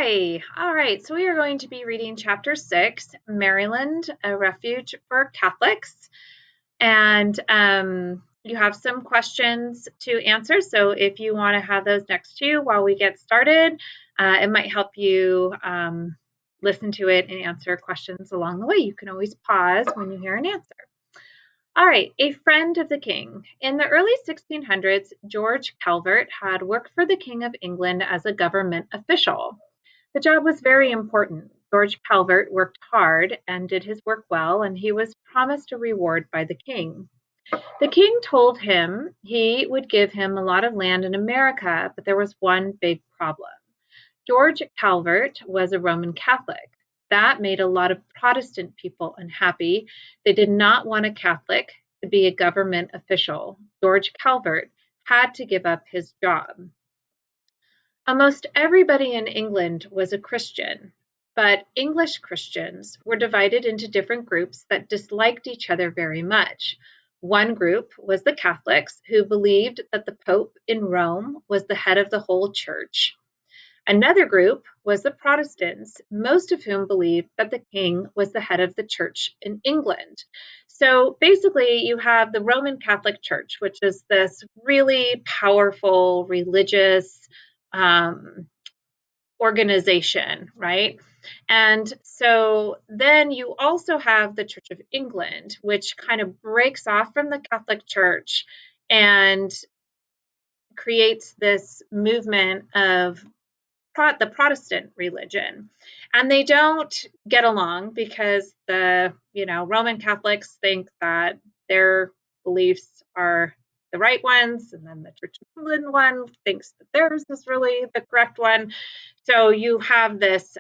Hi. All right. So we are going to be reading Chapter 6, Maryland, a Refuge for Catholics. And you have some questions to answer. So if you want to have those next to you while we get started, it might help you listen to it and answer questions along the way. You can always pause when you hear an answer. All right, a friend of the king. In the early 1600s, George Calvert had worked for the King of England as a government official. The job was very important. George Calvert worked hard and did his work well, and he was promised a reward by the king. The king told him he would give him a lot of land in America, but there was one big problem. George Calvert was a Roman Catholic. That made a lot of Protestant people unhappy. They did not want a Catholic to be a government official. George Calvert had to give up his job. Almost everybody in England was a Christian, but English Christians were divided into different groups that disliked each other very much. One group was the Catholics, who believed that the Pope in Rome was the head of the whole church. Another group was the Protestants, most of whom believed that the king was the head of the church in England. So basically, you have the Roman Catholic Church, which is this really powerful religious organization, right? And so then you also have the Church of England, which kind of breaks off from the Catholic Church and creates this movement of the Protestant religion. And they don't get along because the, Roman Catholics think that their beliefs are the right ones, and then the Church of England one thinks that theirs is really the correct one. So you have this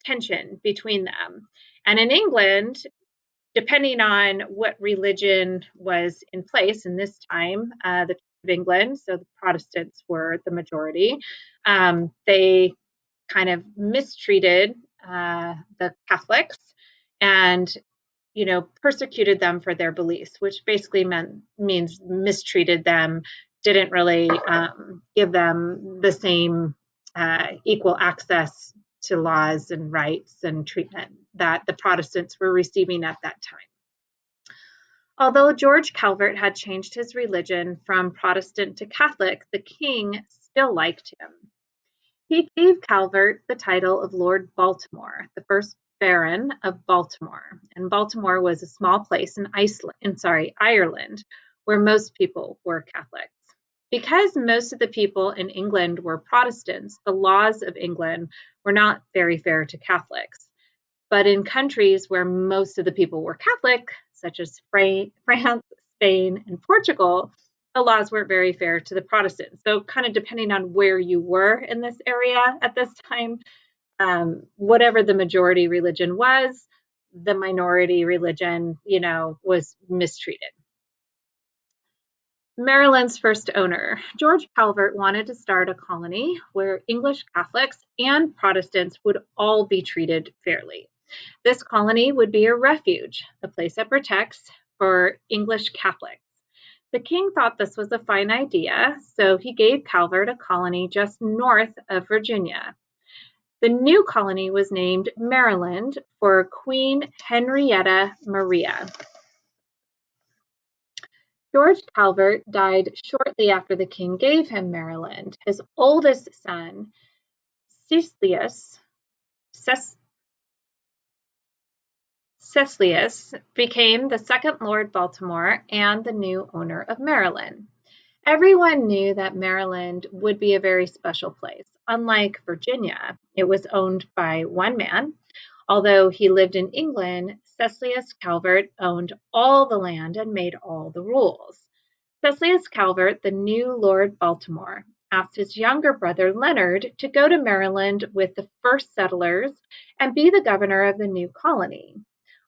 tension between them. And in England, depending on what religion was in place in this time, the Church of England, so the Protestants were the majority, they kind of mistreated the Catholics and persecuted them for their beliefs, which basically means mistreated them, didn't really give them the same equal access to laws and rights and treatment that the Protestants were receiving at that time. Although George Calvert had changed his religion from Protestant to Catholic, the king still liked him. He gave Calvert the title of Lord Baltimore, the first Baron of Baltimore. And Baltimore was a small place in Ireland, where most people were Catholics. Because most of the people in England were Protestants, the laws of England were not very fair to Catholics. But in countries where most of the people were Catholic, such as France, Spain, and Portugal, the laws weren't very fair to the Protestants. So kind of depending on where you were in this area at this time, whatever the majority religion was, the minority religion, was mistreated. Maryland's first owner. George Calvert wanted to start a colony where English Catholics and Protestants would all be treated fairly. This colony would be a refuge, a place that protects for English Catholics. The king thought this was a fine idea, so he gave Calvert a colony just north of Virginia. The new colony was named Maryland for Queen Henrietta Maria. George Calvert died shortly after the king gave him Maryland. His oldest son, Cecilius, became the second Lord Baltimore and the new owner of Maryland. Everyone knew that Maryland would be a very special place. Unlike Virginia, it was owned by one man. Although he lived in England, Cecilius Calvert owned all the land and made all the rules. Cecilius Calvert, the new Lord Baltimore, asked his younger brother Leonard to go to Maryland with the first settlers and be the governor of the new colony.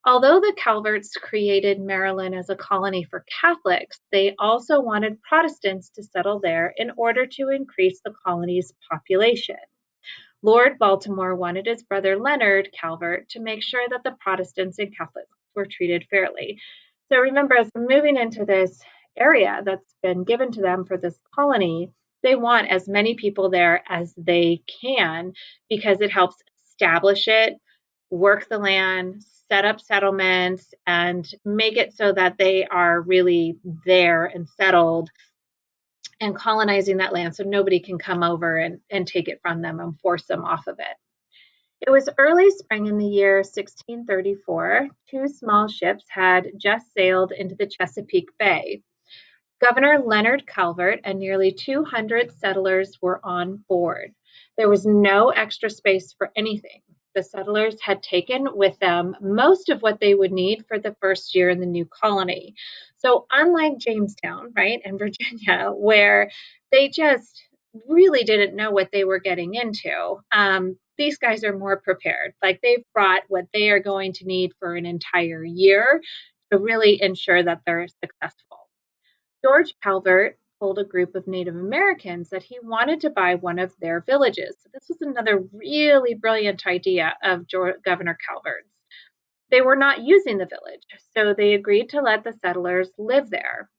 Although the Calverts created Maryland as a colony for Catholics, they also wanted Protestants to settle there in order to increase the colony's population. Lord Baltimore wanted his brother Leonard Calvert to make sure that the Protestants and Catholics were treated fairly. So remember, as we're moving into this area that's been given to them for this colony, They want as many people there as they can because it helps establish it, work the land, set up settlements, and make it so that they are really there and settled and colonizing that land so nobody can come over and take it from them and force them off of it. It was early spring in the year 1634. Two small ships had just sailed into the Chesapeake Bay. Governor Leonard Calvert and nearly 200 settlers were on board. There was no extra space for anything. The settlers had taken with them most of what they would need for the first year in the new colony. So, unlike Jamestown, right, and Virginia, where they just really didn't know what they were getting into, these guys are more prepared. Like they've brought what they are going to need for an entire year to really ensure that they're successful. George Calvert told a group of Native Americans that he wanted to buy one of their villages. So this was another really brilliant idea of Governor Calvert's. They were not using the village, so they agreed to let the settlers live there.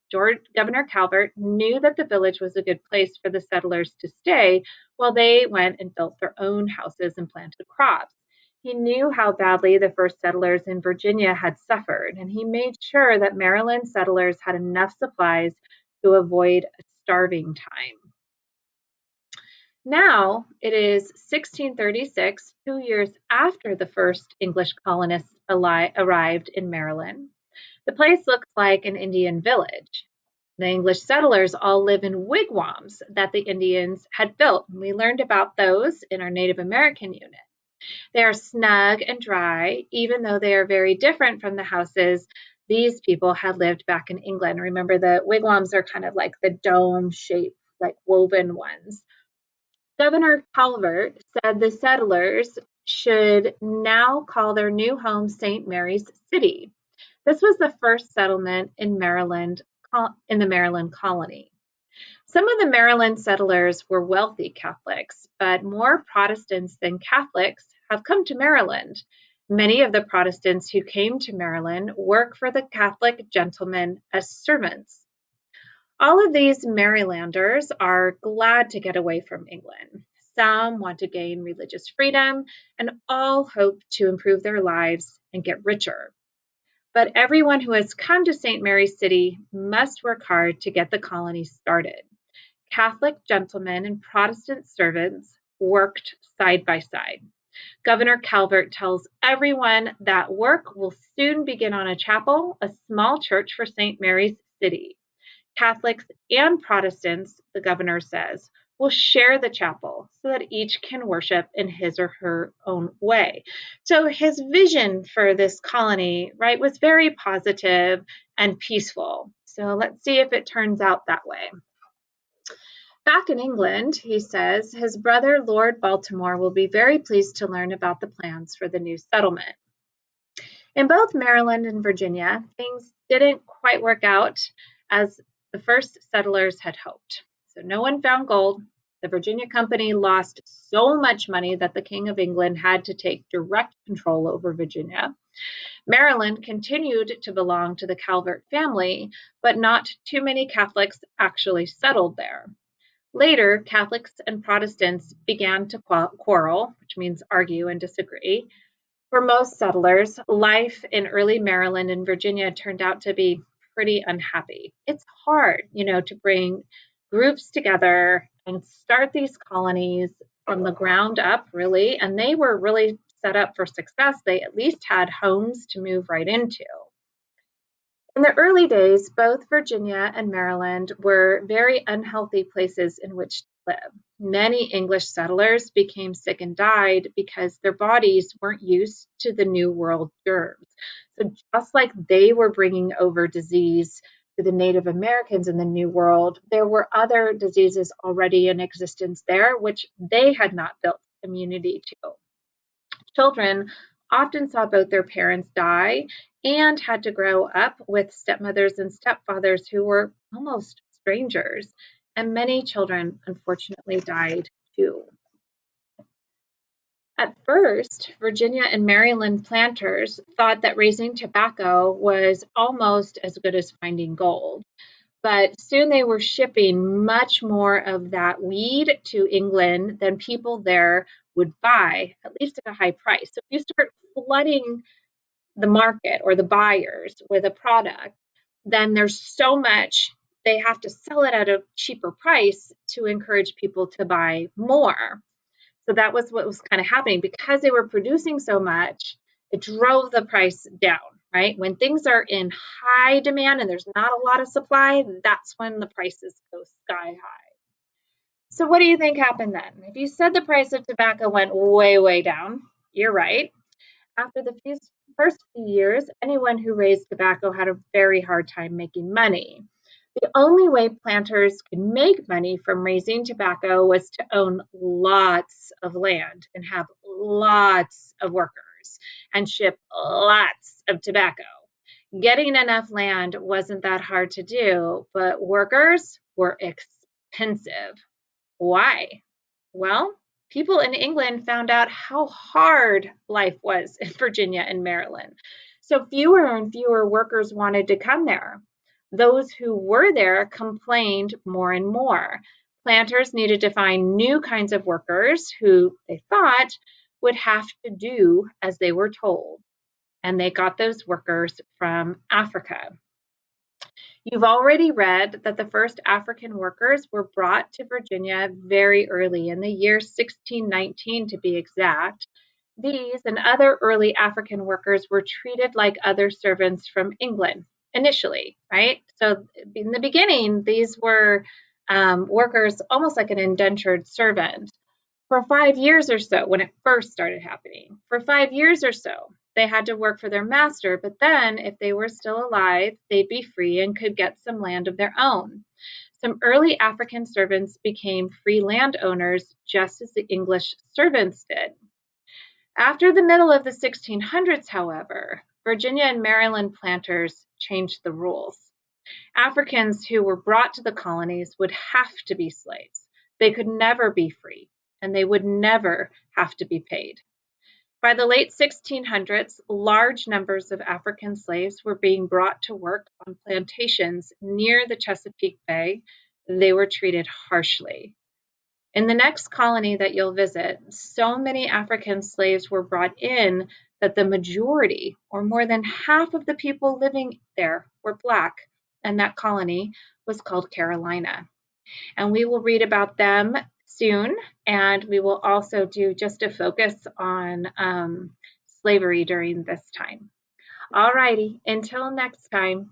Governor Calvert knew that the village was a good place for the settlers to stay while they went and built their own houses and planted crops. He knew how badly the first settlers in Virginia had suffered, and he made sure that Maryland settlers had enough supplies to avoid a starving time. Now it is 1636, 2 years after the first English colonists arrived in Maryland. The place looks like an Indian village. The English settlers all live in wigwams that the Indians had built. We learned about those in our Native American unit. They are snug and dry, even though they are very different from the houses these people had lived back in England. Remember, the wigwams are kind of like the dome shaped, like woven ones. Governor Calvert said the settlers should now call their new home St. Mary's City. This was the first settlement in Maryland, in the Maryland colony. Some of the Maryland settlers were wealthy Catholics, but more Protestants than Catholics have come to Maryland. Many of the Protestants who came to Maryland work for the Catholic gentlemen as servants. All of these Marylanders are glad to get away from England. Some want to gain religious freedom, and all hope to improve their lives and get richer. But everyone who has come to St. Mary's City must work hard to get the colony started. Catholic gentlemen and Protestant servants worked side by side. Governor Calvert tells everyone that work will soon begin on a chapel, a small church for St. Mary's City. Catholics and Protestants, the governor says, will share the chapel so that each can worship in his or her own way. So his vision for this colony, right, was very positive and peaceful. So let's see if it turns out that way. Back in England, he says, his brother Lord Baltimore will be very pleased to learn about the plans for the new settlement. In both Maryland and Virginia, things didn't quite work out as the first settlers had hoped. So no one found gold. The Virginia Company lost so much money that the King of England had to take direct control over Virginia. Maryland continued to belong to the Calvert family, but not too many Catholics actually settled there. Later, Catholics and Protestants began to quarrel, which means argue and disagree. For most settlers, life in early Maryland and Virginia turned out to be pretty unhappy. It's hard, to bring groups together and start these colonies from the ground up, really. And they were really set up for success. They at least had homes to move right into. In the early days, both Virginia and Maryland were very unhealthy places in which to live. Many English settlers became sick and died because their bodies weren't used to the New World germs. So, just like they were bringing over disease to the Native Americans in the New World, there were other diseases already in existence there, which they had not built immunity to. Children often saw both their parents die and had to grow up with stepmothers and stepfathers who were almost strangers. And many children, unfortunately, died too. At first, Virginia and Maryland planters thought that raising tobacco was almost as good as finding gold. But soon they were shipping much more of that weed to England than people there would buy, at least at a high price. So if you start flooding the market or the buyers with a product, then there's so much they have to sell it at a cheaper price to encourage people to buy more. So that was what was kind of happening because they were producing so much, it drove the price down, right? When things are in high demand and there's not a lot of supply, that's when the prices go sky high. So what do you think happened then? If you said the price of tobacco went way, way down, you're right. After the first few years, anyone who raised tobacco had a very hard time making money. The only way planters could make money from raising tobacco was to own lots of land and have lots of workers and ship lots of tobacco. Getting enough land wasn't that hard to do, but workers were expensive. Why? Well, people in England found out how hard life was in Virginia and Maryland. So fewer and fewer workers wanted to come there. Those who were there complained more and more. Planters needed to find new kinds of workers who they thought would have to do as they were told. And they got those workers from Africa. You've already read that the first African workers were brought to Virginia very early, in the year 1619 to be exact. These and other early African workers were treated like other servants from England initially, right? So in the beginning, these were workers almost like an indentured servant. For 5 years or so, when it first started happening, for 5 years or so, they had to work for their master, but then if they were still alive, they'd be free and could get some land of their own. Some early African servants became free landowners just as the English servants did. After the middle of the 1600s, however, Virginia and Maryland planters changed the rules. Africans who were brought to the colonies would have to be slaves. They could never be free, and they would never have to be paid. By the late 1600s, large numbers of African slaves were being brought to work on plantations near the Chesapeake Bay. They were treated harshly. In the next colony that you'll visit, so many African slaves were brought in that the majority, or more than half of the people living there, were Black, and that colony was called Carolina. And we will read about them soon, and we will also do just a focus on slavery during this time. All righty, until next time.